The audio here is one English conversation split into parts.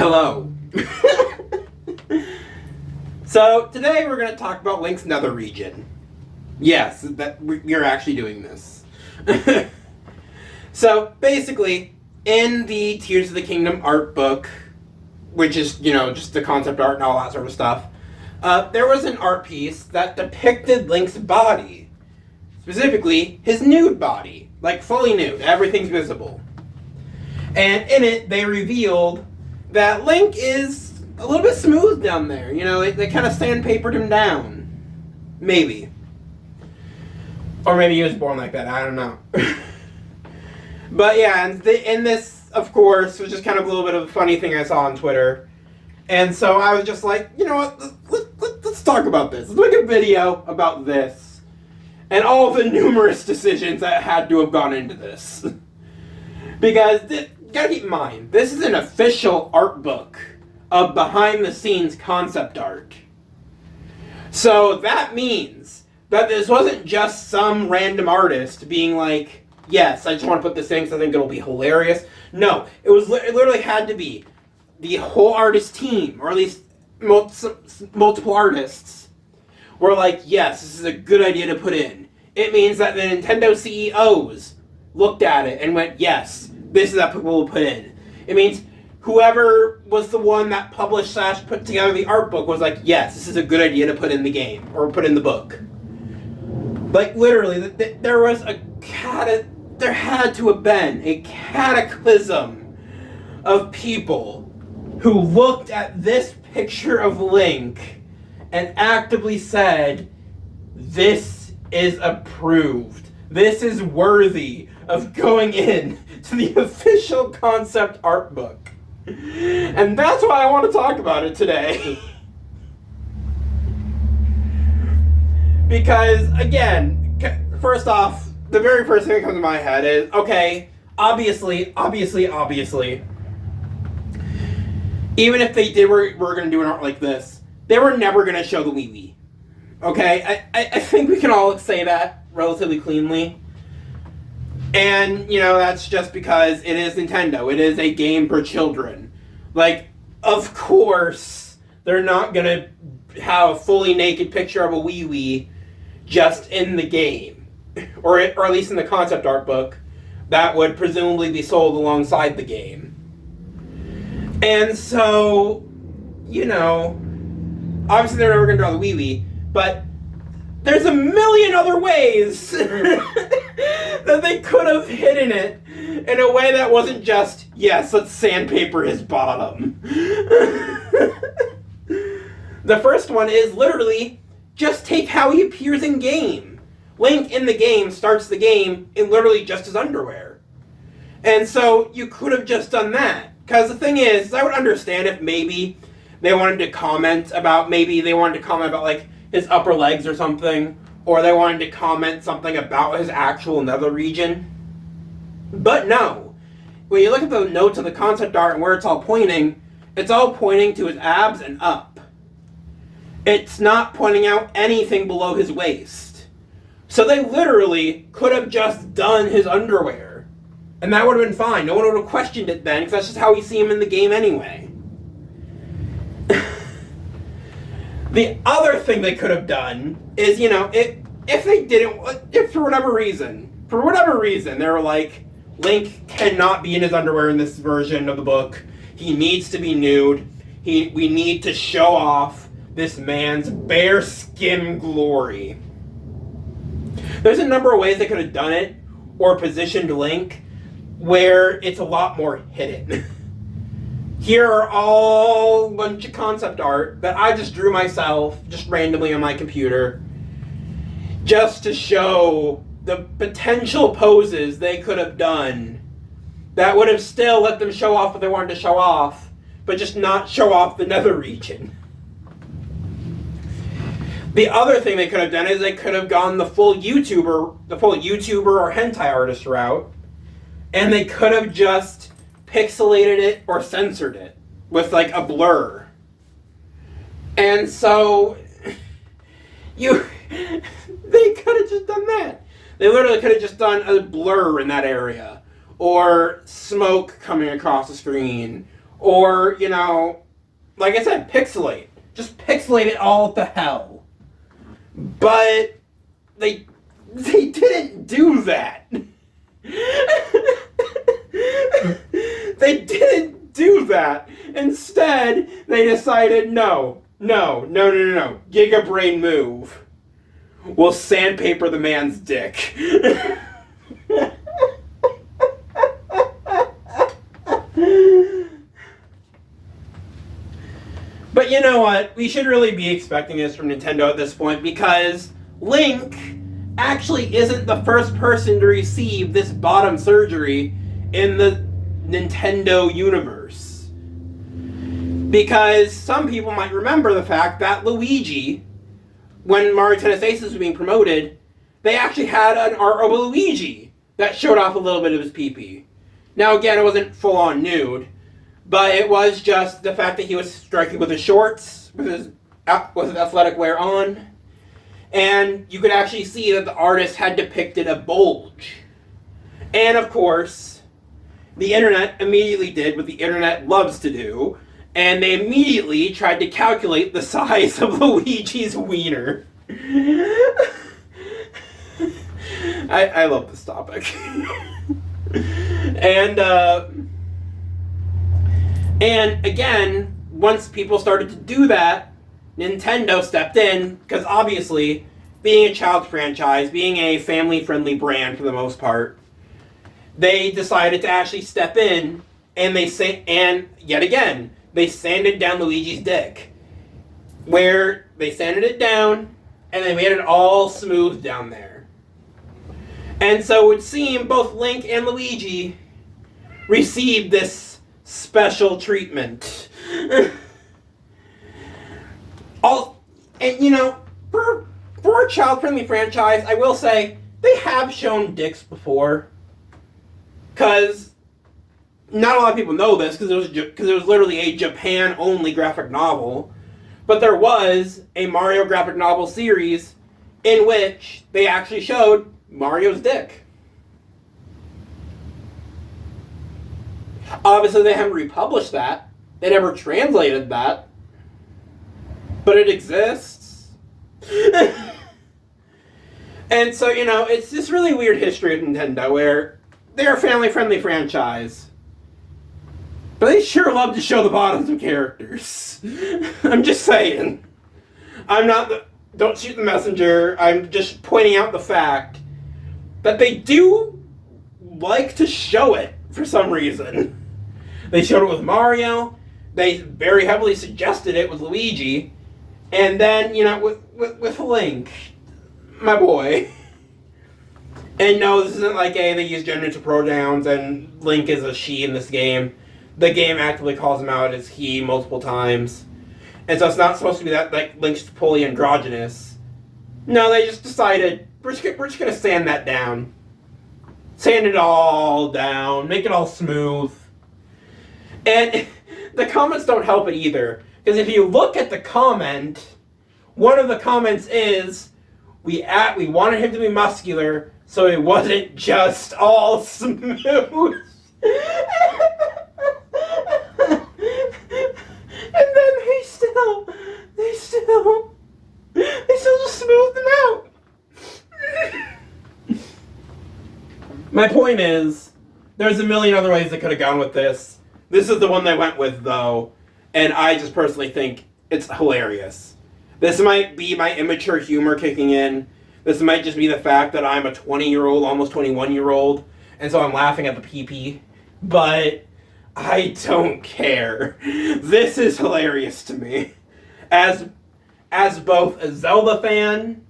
Hello. So, today we're going to talk about Link's nether region. Yes, that we're actually doing this. So, basically, in the Tears of the Kingdom art book, which is, just the concept art and all that sort of stuff, there was an art piece that depicted Link's body. Specifically, his nude body. Like, fully nude. Everything's visible. And in it, they revealed that Link is a little bit smooth down there. They kind of sandpapered him down. Maybe. Or maybe he was born like that. I don't know. But yeah, and this, of course, was just kind of a little bit of a funny thing I saw on Twitter. And so I was just like, you know what, let's talk about this. Let's make a video about this. And all the numerous decisions that had to have gone into this. Because, gotta keep in mind, this is an official art book of behind-the-scenes concept art. So that means that this wasn't just some random artist being like, yes, I just want to put this in because I think it'll be hilarious. No, it literally had to be the whole artist team, or at least multiple artists, were like, yes, this is a good idea to put in. It means that the Nintendo CEOs looked at it and went, yes, this is what we'll put in. It means whoever was the one that published / put together the art book was like, yes, this is a good idea to put in the game, or put in the book. Like, literally, there had to have been a cataclysm of people who looked at this picture of Link and actively said, this is approved. This is worthy of going in to the official concept art book. And that's why I want to talk about it today. Because, again, first off, the very first thing that comes to my head is, okay, obviously, even if they were going to do an art like this, they were never going to show the Wii. Okay? I think we can all say that relatively cleanly. And, that's just because it is Nintendo. It is a game for children. Like, of course, they're not going to have a fully naked picture of a Wii just in the game. Or at least in the concept art book. That would presumably be sold alongside the game. And so, obviously they're never going to draw the Wii, but there's a million other ways that they could have hidden it in a way that wasn't just, yes, let's sandpaper his bottom. The first one is literally just take how he appears in game. Link in the game starts the game in literally just his underwear. And so you could have just done that. Because the thing is, I would understand if maybe they wanted to comment about like his upper legs or something, or they wanted to comment something about his actual nether region. But no. When you look at the notes of the concept art and where it's all pointing to his abs and up. It's not pointing out anything below his waist. So they literally could have just done his underwear. And that would have been fine. No one would have questioned it then, because that's just how we see him in the game anyway. The other thing they could have done is, if for whatever reason, they were like, Link cannot be in his underwear in this version of the book. He needs to be nude. We need to show off this man's bare skin glory. There's a number of ways they could have done it, or positioned Link, where it's a lot more hidden. Here are all a bunch of concept art that I just drew myself, just randomly on my computer, just to show the potential poses they could have done that would have still let them show off what they wanted to show off, but just not show off the nether region. The other thing they could have done is they could have gone the full YouTuber or hentai artist route, and they could have just pixelated it or censored it with like a blur. And so they could have just done that. They literally could have just done a blur in that area, or smoke coming across the screen, Or, like I said, pixelate. Just pixelate it all to hell. But they didn't do that. They didn't do that. Instead, they decided, no. Giga Brain move. We'll sandpaper the man's dick. But you know what? We should really be expecting this from Nintendo at this point, because Link actually isn't the first person to receive this bottom surgery in the Nintendo universe. Because some people might remember the fact that Luigi, when Mario Tennis Aces was being promoted, they actually had an art of a Luigi that showed off a little bit of his pee-pee. Now again, it wasn't full-on nude, but it was just the fact that he was striking with his shorts, with his athletic wear on, and you could actually see that the artist had depicted a bulge. And of course, the internet immediately did what the internet loves to do, and they immediately tried to calculate the size of Luigi's wiener. I love this topic. And again, once people started to do that, Nintendo stepped in, because obviously, being a child's franchise, being a family-friendly brand for the most part, they decided to actually step in, and yet again, they sanded down Luigi's dick. Where they sanded it down, and they made it all smooth down there. And so it would seem both Link and Luigi received this special treatment. For a child-friendly franchise, I will say, they have shown dicks before. Because not a lot of people know this, because it was literally a Japan-only graphic novel. But there was a Mario graphic novel series in which they actually showed Mario's dick. Obviously, they haven't republished that. They never translated that. But it exists. And so, it's this really weird history of Nintendo where they're a family-friendly franchise, but they sure love to show the bottoms of characters. I'm just saying. Don't shoot the messenger. I'm just pointing out the fact that they do like to show it for some reason. They showed it with Mario. They very heavily suggested it with Luigi. And then, with Link, my boy. And no, this isn't like they use gender neutral pronouns and Link is a she in this game. The game actively calls him out as he multiple times. And so it's not supposed to be that like Link's fully androgynous. No, they just decided, we're just going to sand that down. Sand it all down, make it all smooth. And the comments don't help it either. Because if you look at the comment, one of the comments is, we wanted him to be muscular, so it wasn't just all smooth. And then they still just smoothed them out. My point is, there's a million other ways they could have gone with this. This is the one they went with, though, and I just personally think it's hilarious. This might be my immature humor kicking in. This might just be the fact that I'm a 20-year-old, almost 21-year-old, and so I'm laughing at the pee-pee. But I don't care. This is hilarious to me. As both a Zelda fan,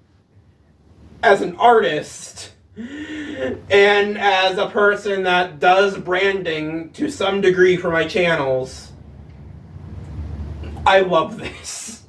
as an artist, and as a person that does branding to some degree for my channels, I love this.